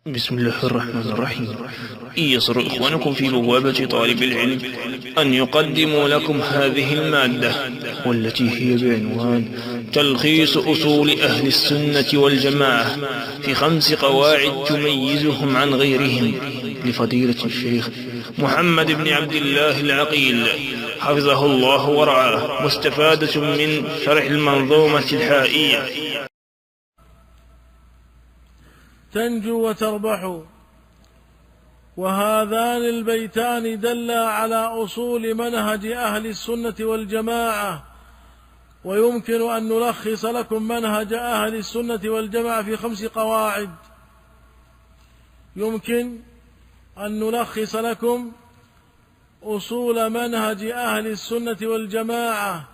بسم الله الرحمن الرحيم. يسر إخوانكم في بوابة طالب العلم أن يقدموا لكم هذه المادة، والتي هي بعنوان تلخيص أصول أهل السنة والجماعة في 5 قواعد تميزهم عن غيرهم، لفضيلة الشيخ محمد بن عبد الله العقيل حفظه الله ورعاه، مستفادة من شرح المنظومة الحائية. تنجو وتربح. وهذان البيتان دلا على أصول منهج أهل السنة والجماعة، ويمكن أن نلخص لكم منهج أهل السنة والجماعة في 5 قواعد. يمكن أن نلخص لكم أصول منهج أهل السنة والجماعة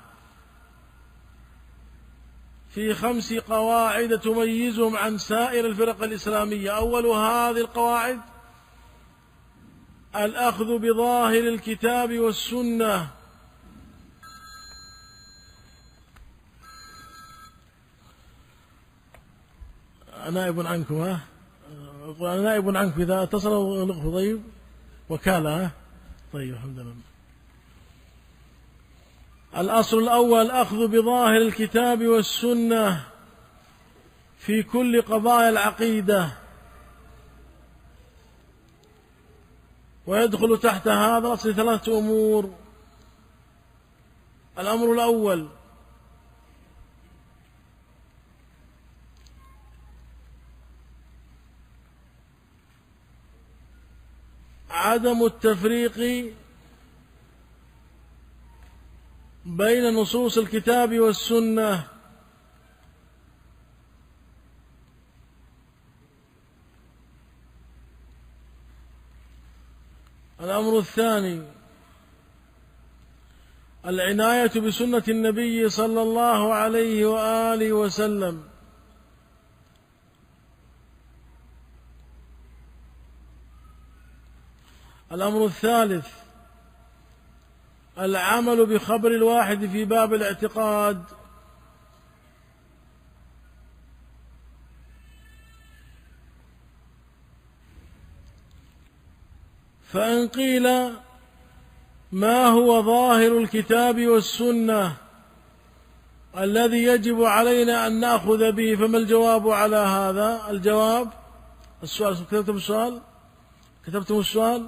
في 5 قواعد تميزهم عن سائر الفرق الإسلامية. أول هذه القواعد الأخذ بظاهر الكتاب والسنة. نائب عنكم، أنا نائب عنكم إذا اتصلوا نقف. طيب، وكالة. طيب، الحمد لله. الأصل الأول أخذ بظاهر الكتاب والسنة في كل قضايا العقيدة، ويدخل تحت هذا الأصل 3 أمور. الأمر الأول عدم التفريق بين نصوص الكتاب والسنة. الأمر الثاني العناية بسنة النبي صلى الله عليه وآله وسلم. الأمر الثالث العمل بخبر الواحد في باب الاعتقاد. فإن قيل ما هو ظاهر الكتاب والسنة الذي يجب علينا أن نأخذ به، فما الجواب على هذا؟ الجواب السؤال. كتبتم السؤال.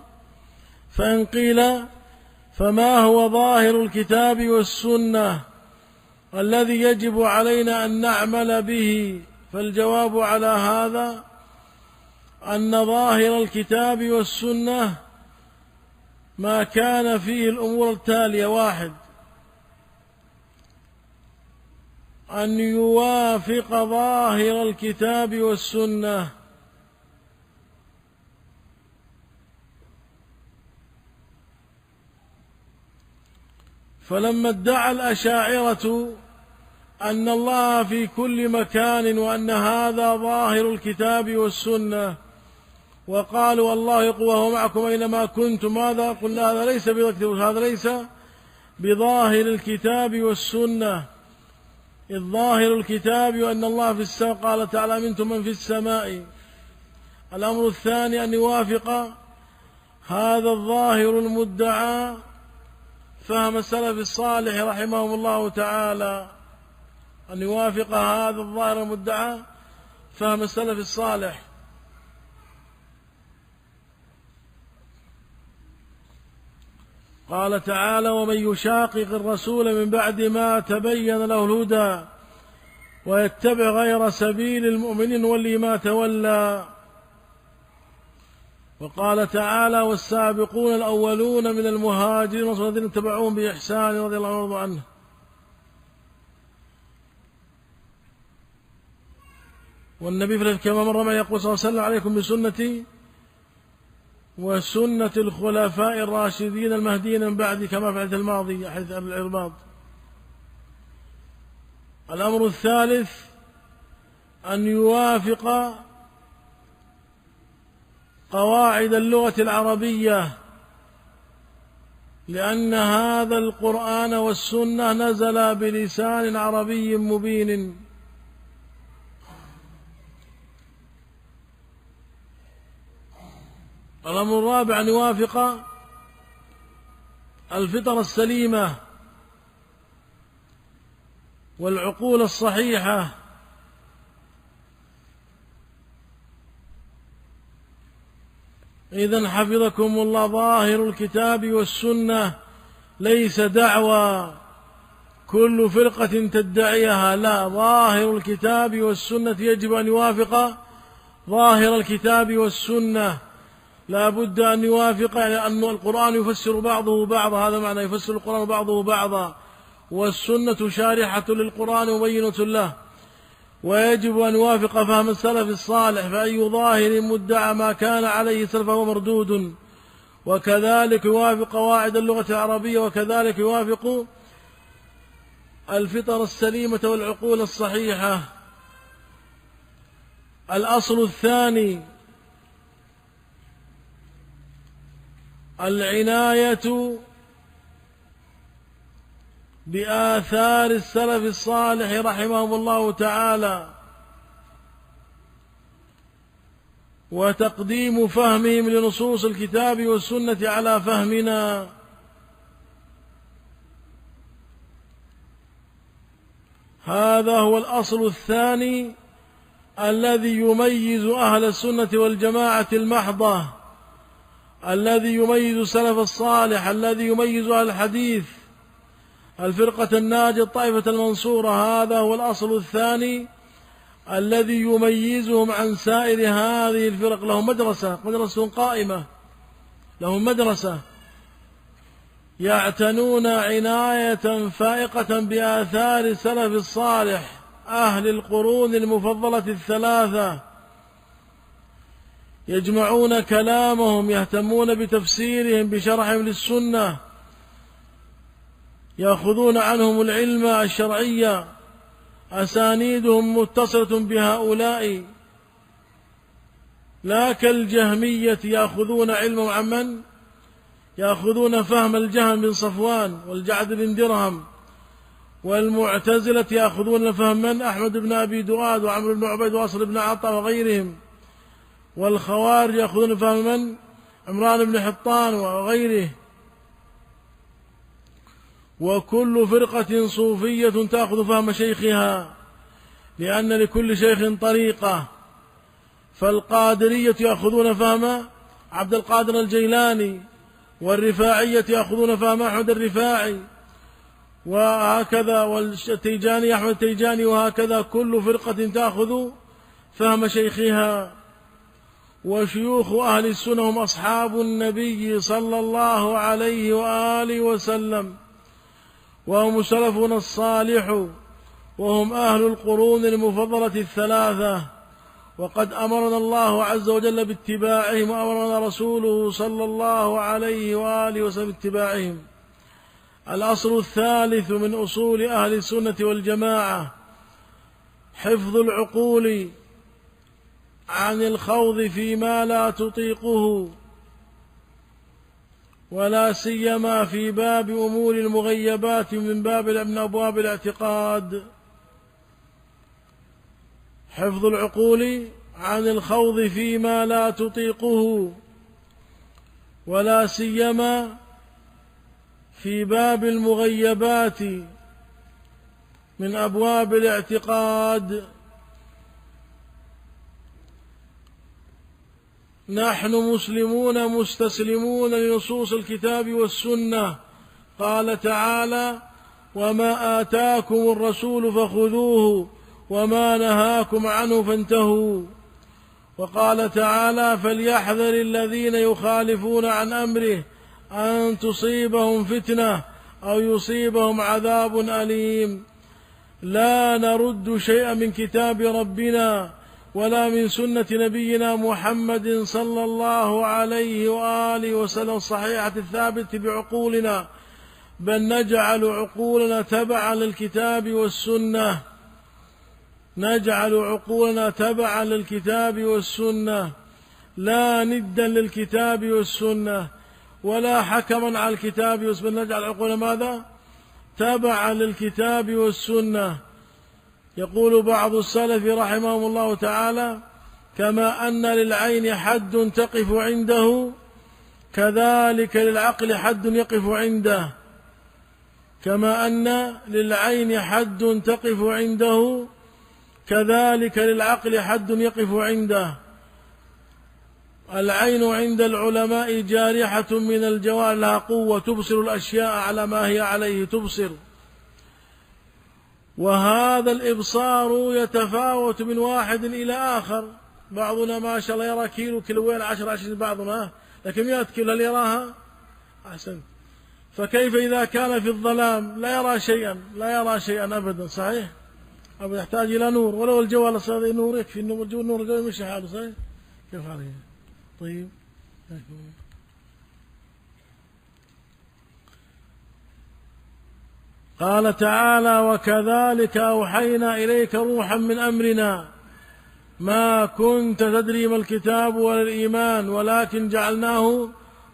فإن قيل فما هو ظاهر الكتاب والسنة الذي يجب علينا أن نعمل به، فالجواب على هذا أن ظاهر الكتاب والسنة ما كان فيه الأمور التالية: 1، أن يوافق ظاهر الكتاب والسنة. فلما ادعى الأشاعرة أن الله في كل مكان وأن هذا ظاهر الكتاب والسنة، وقالوا الله يقوى معكم أينما كنتم، ماذا قلنا؟ هذا ليس بظاهر الكتاب والسنة، إذ ظاهر الكتاب أن الله في السماء، قال تعالى: أمنتم من في السماء. الأمر الثاني أن يوافق هذا الظاهر المدعى فهم السلف الصالح رحمهم الله تعالى، أن يوافق هذا الظاهر المدعى فهم السلف الصالح. قال تعالى: ومن يشاقق الرسول من بعد ما تبين له الهدى ويتبع غير سبيل المؤمنين نوله ما تولى. وقال تعالى: والسابقون الأولون من المهاجرين والذين اتبعوهم بإحسان رضي الله عنه. والنبي كما مر معي يقول صلى الله عليه وسلم: عليكم بسنتي وسنة الخلفاء الراشدين المهديين من بعدي، كما في الحديث الماضي، حديث أبي العرباض. الأمر الثالث أن يوافق قواعد اللغة العربية، لأن هذا القرآن والسنة نزل بلسان عربي مبين. الأمر الرابع أن يوافق الفطر السليمة والعقول الصحيحة، إذن حفظكم الله ظاهر الكتاب والسنة ليس دعوى كل فرقة تدعيها، لا، ظاهر الكتاب والسنة يجب أن يوافق ظاهر الكتاب والسنة، لا بد أن يوافق، لأن القرآن يفسر بعضه بعضا، هذا معنى يفسر القرآن بعضه بعضا، والسنة شارحة للقرآن مبينة له، ويجب أن يوافق فهم السلف الصالح، فأي ظاهر مدعى ما كان عليه السلف فهو مردود، وكذلك يوافق قواعد اللغة العربية، وكذلك يوافق الفطر السليمة والعقول الصحيحة. الأصل الثاني العناية بآثار السلف الصالح رحمهم الله تعالى، وتقديم فهمهم لنصوص الكتاب والسنة على فهمنا. هذا هو الأصل الثاني الذي يميز أهل السنة والجماعة المحضة، الذي يميز السلف الصالح، الذي يميز أهل الحديث، الفرقة الناجية الطائفة المنصورة. هذا هو الأصل الثاني الذي يميزهم عن سائر هذه الفرق. لهم مدرسة قائمة، لهم مدرسة يعتنون عناية فائقة بآثار السلف الصالح أهل القرون المفضلة الثلاثة، يجمعون كلامهم، يهتمون بتفسيرهم، بشرحهم للسنة، يأخذون عنهم العلم الشرعي، أسانيدهم متصلة بهؤلاء، لا كالجهمية يأخذون علمهم عن من؟ يأخذون فهم الجهم بن صفوان والجعد بن درهم، والمعتزلة يأخذون فهم من؟ أحمد بن أبي دؤاد وعمرو بن عبيد واصل بن عطاء وغيرهم، والخوارج يأخذون فهم من؟ عمران بن حطان وغيره. وكل فرقة صوفية تأخذ فهم شيخها، لأن لكل شيخ طريقة، فالقادرية يأخذون فهم عبد القادر الجيلاني، والرفاعية يأخذون فهم أحمد الرفاعي، وهكذا، والتيجاني أحمد التيجاني، وهكذا كل فرقة تأخذ فهم شيخها. وشيوخ أهل السنة هم أصحاب النبي صلى الله عليه وآله وسلم، وهم سلفنا الصالح، وهم أهل القرون المفضلة الثلاثة، وقد أمرنا الله عز وجل باتباعهم، وأمرنا رسوله صلى الله عليه وآله وسلم باتباعهم. الأصل الثالث من أصول أهل السنة والجماعة حفظ العقول عن الخوض فيما لا تطيقه، ولا سيما في باب أمور المغيبات من أبواب الاعتقاد. حفظ العقول عن الخوض فيما لا تطيقه، ولا سيما في باب المغيبات من أبواب الاعتقاد. نحن مسلمون مستسلمون لنصوص الكتاب والسنة. قال تعالى: وما آتاكم الرسول فخذوه وما نهاكم عنه فانتهوا. وقال تعالى: فليحذر الذين يخالفون عن أمره أن تصيبهم فتنة أو يصيبهم عذاب أليم. لا نرد شيئا من كتاب ربنا ولا من سنة نبينا محمد صلى الله عليه وآله وسلم الصحيحة الثابت بعقولنا، بل نجعل عقولنا تبعا للكتاب والسنة، نجعل عقولنا تبعا للكتاب والسنة، لا ندا للكتاب والسنة ولا حكما على الكتاب والسنة، نجعل عقولنا ماذا؟ تبعا للكتاب والسنة. يقول بعض السلف رحمهم الله تعالى: كما أن للعين حد تقف عنده كذلك للعقل حد يقف عنده. كما أن للعين حد تقف عنده كذلك للعقل حد يقف عنده. العين عند العلماء جارحة من الجوارح، لها قوة تبصر الأشياء على ما هي عليه تبصر. وهذا الإبصار يتفاوت من واحد إلى آخر، بعضنا ما شاء الله يرى كيلو كيلوين 10 بعضنا، لكن 100 كيلو هل يراها؟ أحسن. فكيف إذا كان في الظلام لا يرى شيئا، لا يرى شيئا أبدا، صحيح؟ أبدا يحتاج إلى نور، ولو الجوال الصغير نور يكفي، النور الجوال يمشي حاله، صحيح؟ كيف عليه؟ طيب قال تعالى: وكذلك أوحينا إليك روحا من أمرنا ما كنت تدري ما الكتاب ولا الإيمان ولكن جعلناه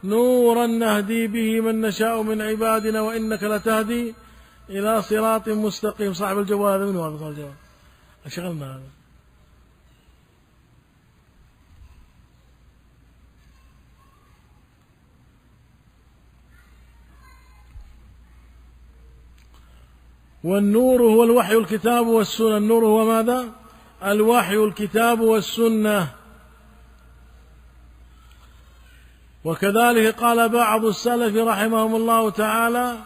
نورا نهدي به من نشاء من عبادنا وإنك لتهدي إلى صراط مستقيم. صاحب الجوال هذا من هذا؟ صاحب الجوال أشغلنا هذا. والنور هو الوحي الكتاب والسنة. النور هو ماذا؟ الوحي الكتاب والسنة. وكذلك قال بعض السلف رحمهم الله تعالى: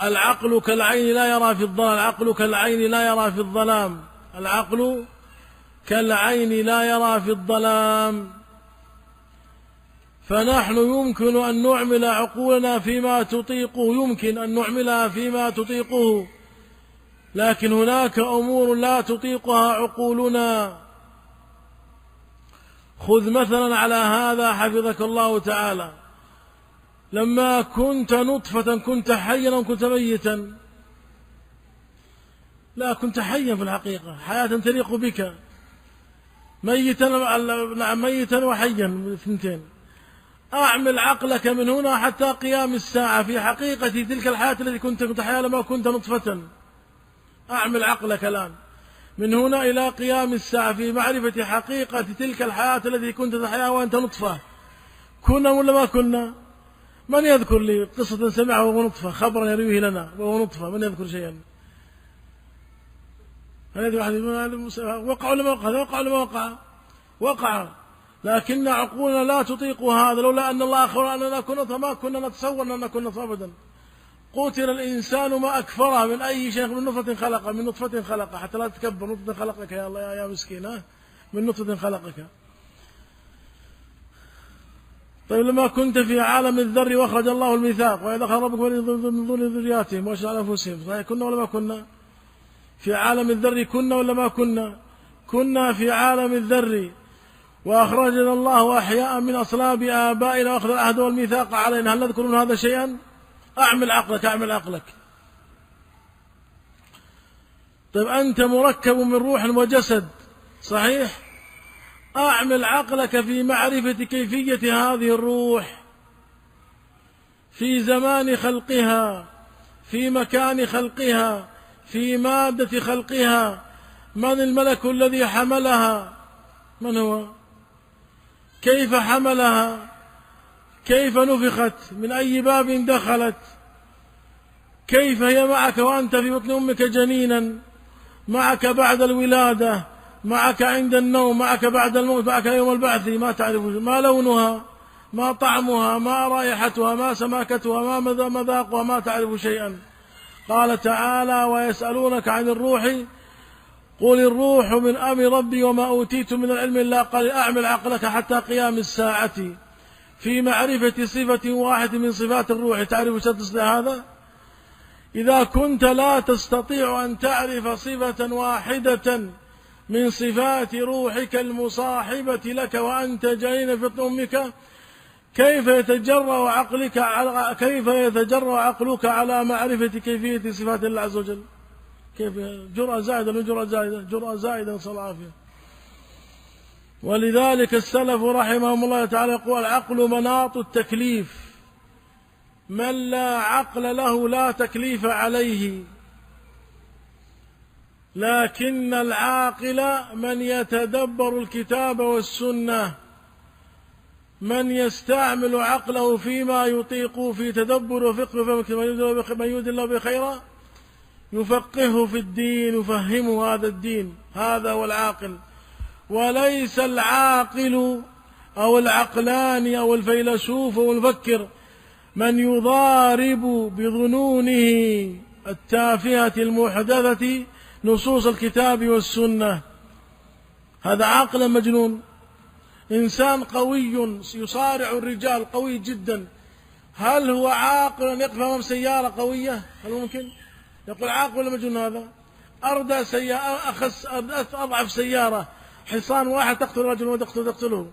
العقل كالعين لا يرى في الظلام. العقل كالعين لا يرى في الظلام. العقل كالعين لا يرى في الظلام. فنحن يمكن أن نعمل عقولنا فيما تطيقه، يمكن أن نعملها فيما تطيقه، لكن هناك أمور لا تطيقها عقولنا. خذ مثلا على هذا حفظك الله تعالى: لما كنت نطفة كنت حيا أو كنت ميتا؟ لا، كنت حيا في الحقيقة، حياة تليق بك. ميتا وحيا اثنتين. أعمل عقلك من هنا حتى قيام الساعة في حقيقة تلك الحياة التي كنت حيا لما كنت نطفة. أعمل عقلك الآن من هنا إلى قيام الساعة في معرفة حقيقة تلك الحياة التي كنت تحيا وأنت نطفة. كنا ولا ما كنا؟ من يذكر لي قصة سمعها وهو نطفة، خبرا يرويه لنا وهو نطفة؟ من يذكر شيئا؟ هل واحد وقع ولا ما وقع؟ وقع ولا ما وقع؟ وقع، لكن عقولنا لا تطيق هذا. لولا أن الله أخبر أننا كنا ما كنا نتصور أننا كنا نطفة أبدا. قتل الإنسان ما أكفره، من أي شيء؟ من نطفة خلقه، من نطفة خلقه، حتى لا تكبر. نطفة خلقك يا الله يا مسكين، من نطفة خلقك. طيب لما كنت في عالم الذر وأخرج الله الميثاق وإذا أخذ ربك من ظل ذرياتهم وأشهد على أنفسهم، صحيح كنا ولا ما كنا؟ في عالم الذر كنا ولا ما كنا؟ كنا في عالم الذر، وأخرجنا الله أحياء من أصلاب آبائنا وأخذ العهد والميثاق علينا. هل نذكر من هذا شيئا؟ أعمل عقلك، أعمل عقلك. طيب أنت مركب من روح وجسد، صحيح؟ أعمل عقلك في معرفة كيفية هذه الروح في زمان خلقها، في مكان خلقها، في مادة خلقها. من الملك الذي حملها؟ من هو؟ كيف حملها؟ كيف نفخت؟ من أي باب دخلت؟ كيف هي معك وأنت في بطن أمك جنينا، معك بعد الولادة، معك عند النوم، معك بعد الموت، معك يوم البعث؟ ما تعرف ما لونها، ما طعمها، ما رائحتها، ما سماكتها، ما مذاقها، ما تعرف شيئا. قال تعالى: ويسألونك عن الروح قل الروح من أمر ربي وما أوتيتم من العلم إلا قليلا. أعمل عقلك حتى قيام الساعة في معرفة صفة واحدة من صفات الروح. تعرف ستسلى هذا؟ إذا كنت لا تستطيع أن تعرف صفة واحدة من صفات روحك المصاحبة لك وأنت جنين في بطن أمك، كيف يتجرأ عقلك على معرفة كيفية صفات الله عز وجل؟ كيف؟ جرأة زائدة من جرأة زائدة، جرأة زائدة، نسأل الله العافية. ولذلك السلف رحمهم الله تعالى يقول: العقل مناط التكليف، من لا عقل له لا تكليف عليه. لكن العاقل من يتدبر الكتاب والسنة، من يستعمل عقله فيما يطيق في تدبر وفقه، من يريد الله بخيرا يفقهه في الدين، يفهمه هذا الدين. هذا هو العاقل، وليس العاقل أو العقلاني أو الفيلسوف أو المفكر من يضارب بظنونه التافهة المحدثة نصوص الكتاب والسنة. هذا عاقل مجنون. إنسان قوي يصارع الرجال، قوي جدا، هل هو عاقل أن يقف أمام سيارة قوية؟ هل ممكن؟ يقول عاقل ولا مجنون هذا؟ أردى سيارة، أضعف سيارة، حصان واحد تقتل رجل وتقتله،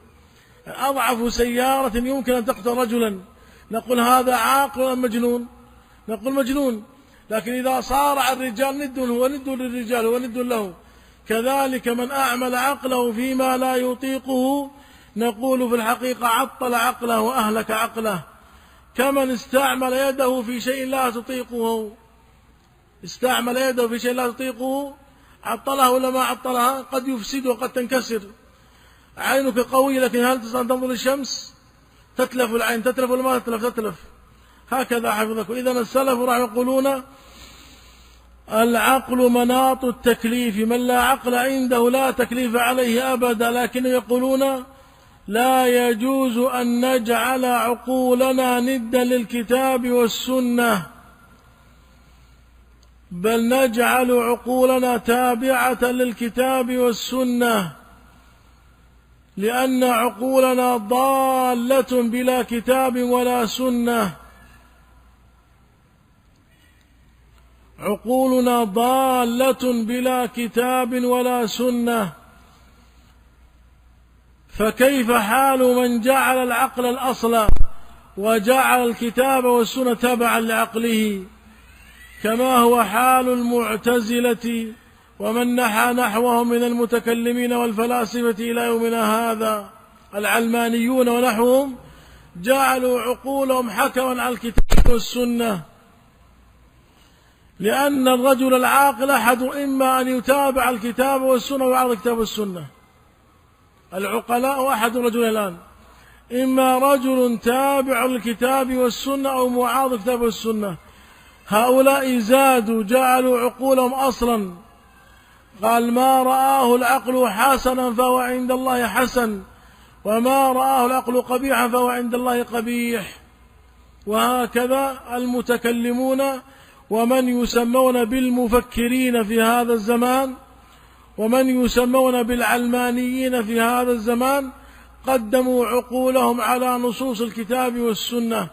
أضعف سيارة يمكن أن تقتل رجلا، نقول هذا عاقل أم مجنون؟ نقول مجنون. لكن إذا صارع الرجال ند هو ند للرجال، هو ند له. كذلك من أعمل عقله فيما لا يطيقه نقول في الحقيقة عطل عقله وأهلك عقله. كمن استعمل يده في شيء لا تطيقه، استعمل يده في شيء لا تطيقه، عطلها ولا ما عطلها؟ قد يفسد وقد تنكسر. عينك قوية لكن هل تستطيع أن تنظر للشمس؟ تتلف العين، تتلف ولا ما تتلف؟ تتلف. هكذا حفظكم. إذن السلف راح يقولون العقل مناط التكليف، من لا عقل عنده لا تكليف عليه أبدا. لكن يقولون لا يجوز أن نجعل عقولنا ندا للكتاب والسنة، بل نجعل عقولنا تابعة للكتاب والسنة، لأن عقولنا ضالة بلا كتاب ولا سنة. عقولنا ضالة بلا كتاب ولا سنة. فكيف حال من جعل العقل الأصل وجعل الكتاب والسنة تبعا لعقله، كما هو حال المعتزلة ومن نحى نحوهم من المتكلمين والفلاسفة إلى يومنا هذا. العلمانيون ونحوهم جعلوا عقولهم حكما على الكتاب والسنة، لأن الرجل العاقل أحد إما أن يتابع الكتاب والسنة ويعرض الكتاب والسنة. العقلاء أحد رجل الآن، إما رجل تابع الكتاب والسنة أو معارض الكتاب والسنة. هؤلاء زادوا، جعلوا عقولهم أصلا، قال ما رآه العقل حسنا فهو عند الله حسن، وما رآه العقل قبيحا فهو عند الله قبيح. وهكذا المتكلمون ومن يسمون بالمفكرين في هذا الزمان ومن يسمون بالعلمانيين في هذا الزمان قدموا عقولهم على نصوص الكتاب والسنة.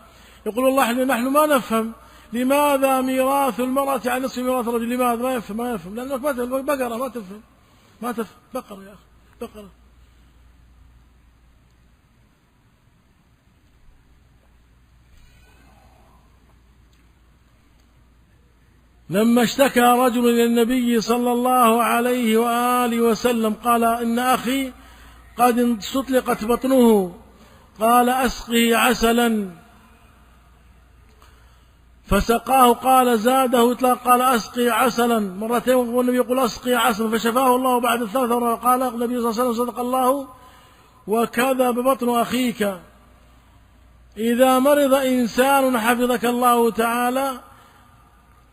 يقول والله نحن ما نفهم لماذا ميراث المرأة عن نصف ميراث الرجل، لماذا؟ ما يفهم لأنك ما تفهم بقرة، ما تفهم بقرة يا أخي، بقرة. لما اشتكى رجل إلى النبي صلى الله عليه وآله وسلم قال إن أخي قد استطلقت بطنه، قال أسقه عسلا، فسقاه، قال زاده إطلاق، قال أسقي عسلا مرتين، والنبي يقول أسقي عسلا، فشفاه الله بعد الثالثة مرة. قال النبي صلى الله عليه وسلم صدق الله وكذب بطن أخيك. إذا مرض إنسان حفظك الله تعالى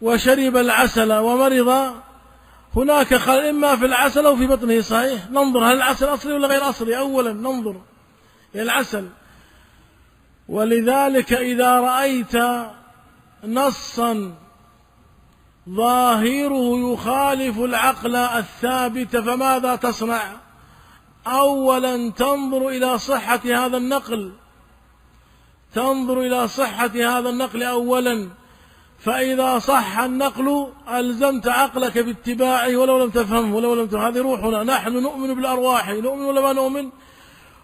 وشرب العسل ومرض، هناك خلل إما في العسل أو في بطنه، صحيح؟ ننظر هل العسل أصلي ولا غير أصلي، أولا ننظر إلى العسل. ولذلك إذا رأيت نصا ظاهره يخالف العقل الثابت فماذا تصنع؟ أولا تنظر إلى صحة هذا النقل، تنظر إلى صحة هذا النقل أولا، فإذا صح النقل ألزمت عقلك باتباعه ولو لم تفهمه ولو لم تفهم. هذه روحنا، نحن نؤمن بالأرواح، نؤمن ولا ما نؤمن؟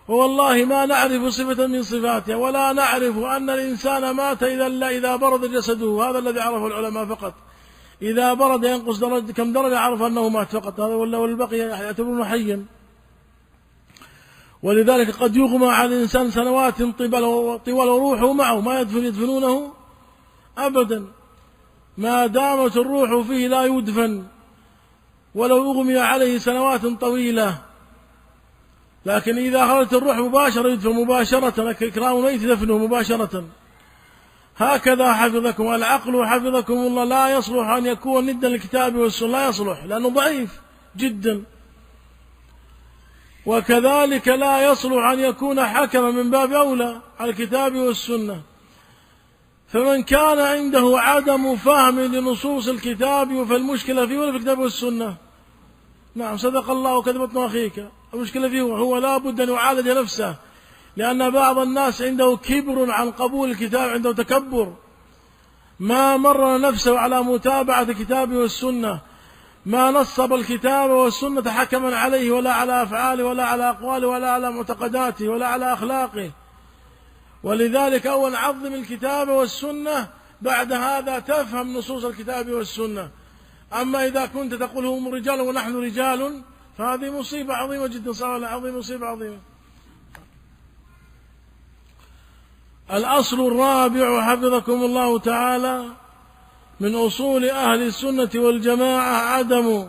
والله ما نعرف صفة من صفاتها، ولا نعرف أن الإنسان مات إلا إذا برد جسده، هذا الذي عرفه العلماء فقط. إذا برد ينقص درجة كم درجة عرف أنه مات فقط، هذا والبقي يعتبرونه حيا. ولذلك قد يغمى على الإنسان سنوات طوال وروحه معه، ما يدفنونه أبدا، ما دامت الروح فيه لا يدفن. ولو أغمي عليه سنوات طويلة، لكن إذا خرجت الروح مباشرة يدفن مباشرة، كإكرام الميت دفنه مباشرة. هكذا حفظكم العقل حفظكم الله، لا يصلح أن يكون ندا للكتاب والسنة، لا يصلح لأنه ضعيف جدا. وكذلك لا يصلح أن يكون حكما من باب أولى على الكتاب والسنة. فمن كان عنده عدم فهم لنصوص الكتاب فالمشكلة فيه ولا في الكتاب والسنة؟ نعم، صدق الله وكذبت أخيك. المشكلة فيه هو لا بد أن يعالج نفسه، لأن بعض الناس عنده كبر عن قبول الكتاب، عنده تكبر، ما مر نفسه على متابعة الكتاب والسنة، ما نصب الكتاب والسنة حكما عليه ولا على أفعاله ولا على أقواله ولا على معتقداته ولا على أخلاقه. ولذلك أول عظم الكتاب والسنة، بعد هذا تفهم نصوص الكتاب والسنة. أما إذا كنت تقول هم رجال ونحن رجال فهذه مصيبة عظيمة جدا، صار عظيم، مصيبة عظيمة. الأصل الرابع حفظكم الله تعالى من أصول أهل السنة والجماعة عدم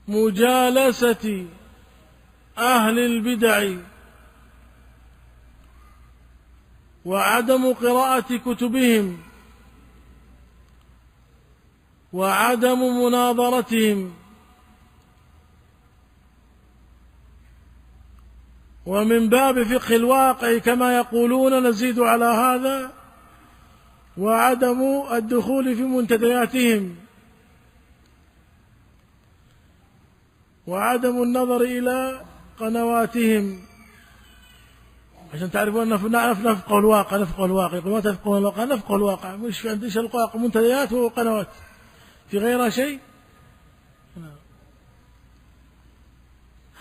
مجالسة أهل البدع وعدم قراءة كتبهم وعدم مناظرتهم. ومن باب فقه الواقع كما يقولون نزيد على هذا وعدم الدخول في منتدياتهم وعدم النظر إلى قنواتهم، عشان تعرفون أن نفقه الواقع. يقول ما تفقه الواقع، نفقه الواقع، مش عنديش الواقع منتديات وقنوات في غيرها شيء.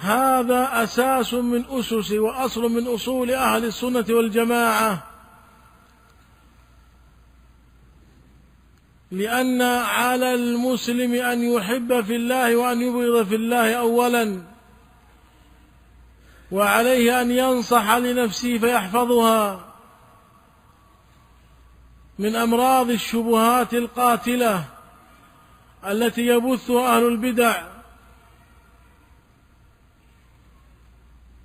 هذا أساس من أسس وأصل من أصول أهل السنة والجماعة، لأن على المسلم أن يحب في الله وأن يبغض في الله أولا، وعليه أن ينصح لنفسه فيحفظها من أمراض الشبهات القاتلة التي يبثها أهل البدع،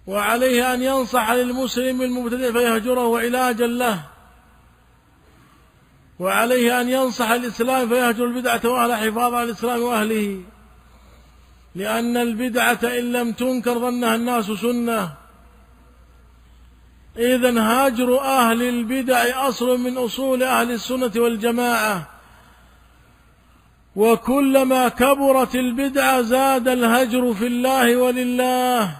وعليه أن ينصح للمسلم المبتدئ فيهجره علاجا له، وعليه أن ينصح الإسلام فيهجر البدعة وأهل حفاظ على الإسلام وأهله، لأن البدعة إن لم تنكر ظنها الناس سنة. إذن هاجر أهل البدع أصل من أصول أهل السنة والجماعة، وكلما كبرت البدعة زاد الهجر في الله ولله.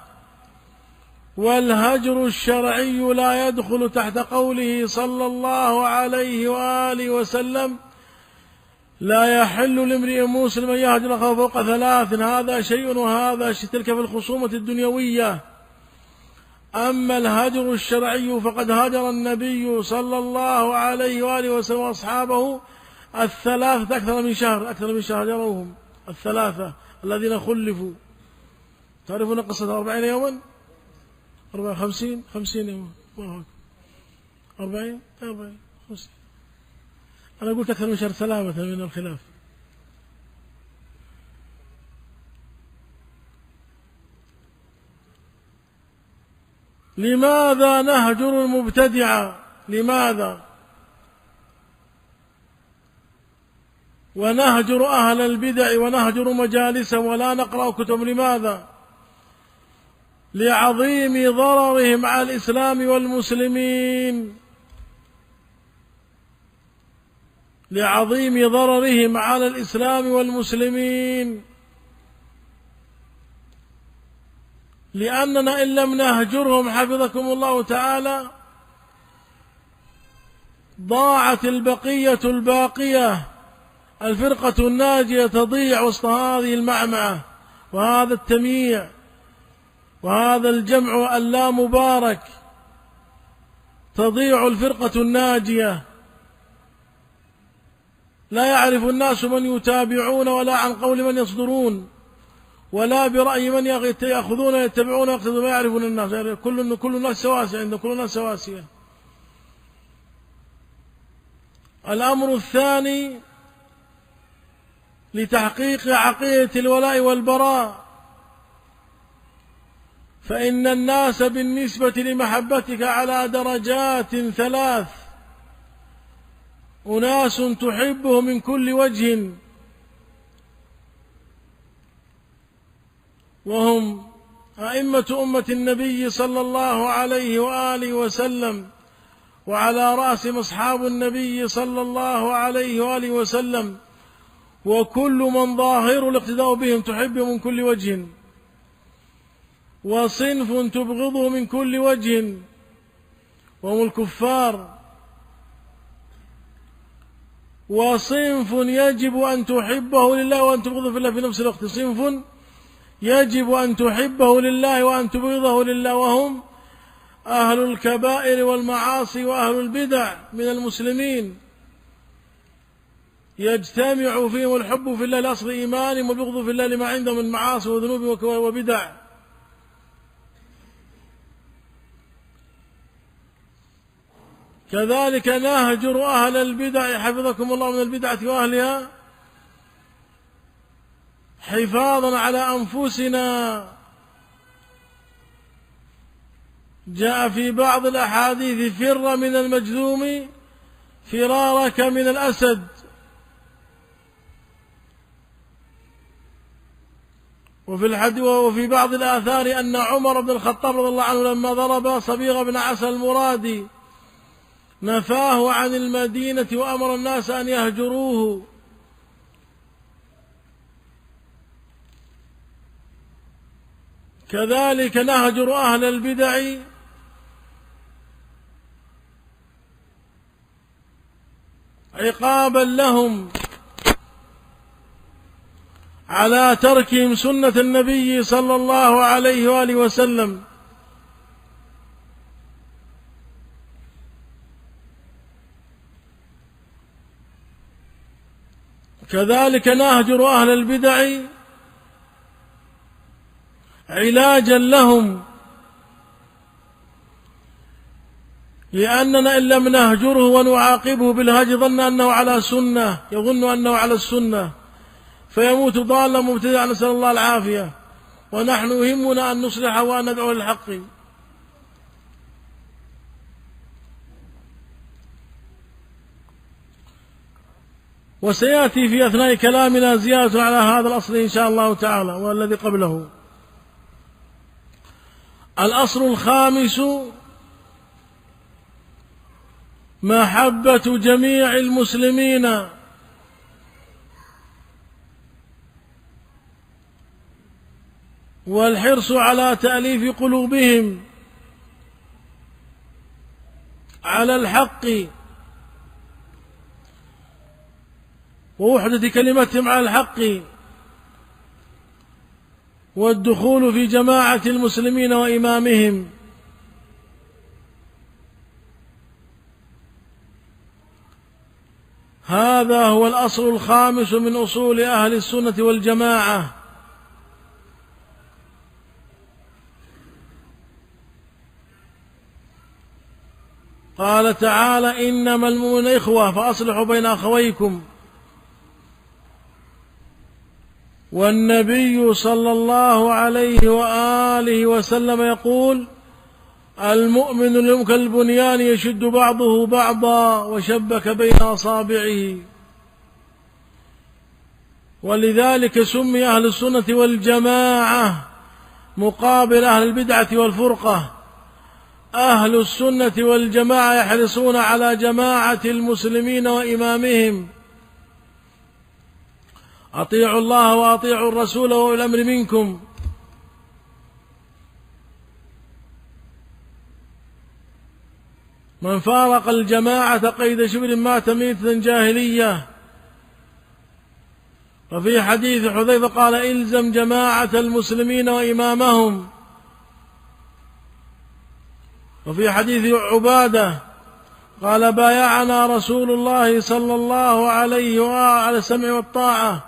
والهجر الشرعي لا يدخل تحت قوله صلى الله عليه وآله وسلم: لا يحل لامرئ مسلم أن يهجر أخاه فوق ثلاث. هذا شيء وهذا شيء، تلك في الخصومة الدنيوية. أما الهجر الشرعي فقد هجر النبي صلى الله عليه وآله وسلم وأصحابه الثلاثة أكثر من شهر هجروهم الثلاثة الذين خلفوا. تعرفون قصة 40 يوما 50 يوما، الله أكبر، 40 50. أنا قلت أكثر من شهر سلامة من الخلاف. لماذا نهجر المبتدعة؟ لماذا؟ ونهجر أهل البدع ونهجر مجالسهم ولا نقرأ كتب؟ لماذا؟ لعظيم ضررهم على الإسلام والمسلمين، لعظيم ضررهم على الإسلام والمسلمين. لأننا إن لم نهجرهم حفظكم الله تعالى ضاعت البقية الباقية، الفرقة الناجية تضيع وسط هذه المعمعة وهذا التمييع وهذا الجمع اللامبارك. تضيع الفرقة الناجية، لا يعرف الناس من يتابعون ولا عن قول من يصدرون ولا برأي من يأخذون يتبعون ويقتدون، ما يعرفون الناس. يعني كل الناس سواسية، عند كل الناس سواسية. الأمر الثاني: لتحقيق عقيدة الولاء والبراء، فإن الناس بالنسبة لمحبتك على درجات ثلاث: أناس تحبه من كل وجه وهم أئمة أمة النبي صلى الله عليه وآله وسلم، وعلى رأسهم أصحاب النبي صلى الله عليه وآله وسلم، وكل من ظاهر الاقتداء بهم تحبه من كل وجه. وصنف تبغضه من كل وجه وهم الكفار. وصنف يجب أن تحبه لله وأن تبغضه في الله في نفس الوقت. صنف يجب أن تحبه لله وأن تبغضه لله، وهم أهل الكبائر والمعاصي وأهل البدع من المسلمين، يجتمع فيهم الحب في الله لأصل إيمانهم والبغض في الله لما عندهم من معاصي وذنوب وبدع. كذلك نهجر أهل البدع حفظكم الله من البدعة وأهلها حفاظا على أنفسنا. جاء في بعض الأحاديث: فر من المجذوم فرارك من الأسد. وفي بعض الآثار أن عمر بن الخطاب رضي الله عنه لما ضرب صبيغ بن عسى المرادي نفاه عن المدينة وأمر الناس أن يهجروه. كذلك نهجر أهل البدع عقابا لهم على تركهم سنة النبي صلى الله عليه وآله وسلم. كذلك نهجر أهل البدع علاجا لهم، لأننا إن لم نهجره ونعاقبه بالهجر ظن أنه على سنة، يظن أنه على السنة فيموت ضالا مبتدعا، نسأل الله العافية. ونحن يهمنا أن نصلح وأن ندعو للحق. وسيأتي في أثناء كلامنا زيادة على هذا الأصل إن شاء الله تعالى والذي قبله. الأصل الخامس: محبة جميع المسلمين والحرص على تأليف قلوبهم على الحق ووحدة كلمتهم على الحق والدخول في جماعة المسلمين وإمامهم. هذا هو الأصل الخامس من أصول أهل السنة والجماعة. قال تعالى: إنما المؤمنون إخوة فأصلحوا بين أخويكم. والنبي صلى الله عليه وآله وسلم يقول: المؤمن ليوم كالبنيان يشد بعضه بعضا وشبك بين أصابعه. ولذلك سمي أهل السنة والجماعة مقابل أهل البدعة والفرقة. أهل السنة والجماعة يحرصون على جماعة المسلمين وإمامهم. أطيعوا الله وأطيعوا الرسول وأولي الأمر منكم. من فارق الجماعة قيد شبر مات ميتة جاهلية. وفي حديث حذيفة قال: إلزم جماعة المسلمين وإمامهم. وفي حديث عبادة قال: بايعنا رسول الله صلى الله عليه وآله على السمع والطاعة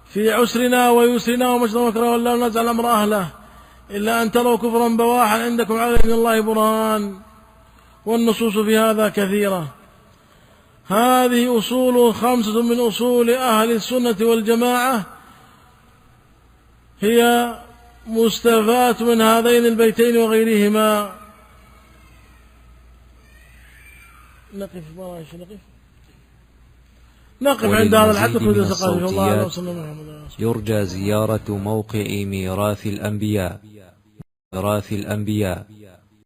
في عسرنا ويسرنا ومشرنا وكرنا ولا نزع الأمر أهله إلا أن تروا كفرا بواحا عندكم على من الله برهان. والنصوص في هذا كثيرة. هذه أصول 5 من أصول أهل السنة والجماعة، هي مستفاة من هذين البيتين وغيرهما. نقف عند هذا الحد. يرجى زيارة موقع ميراث الأنبياء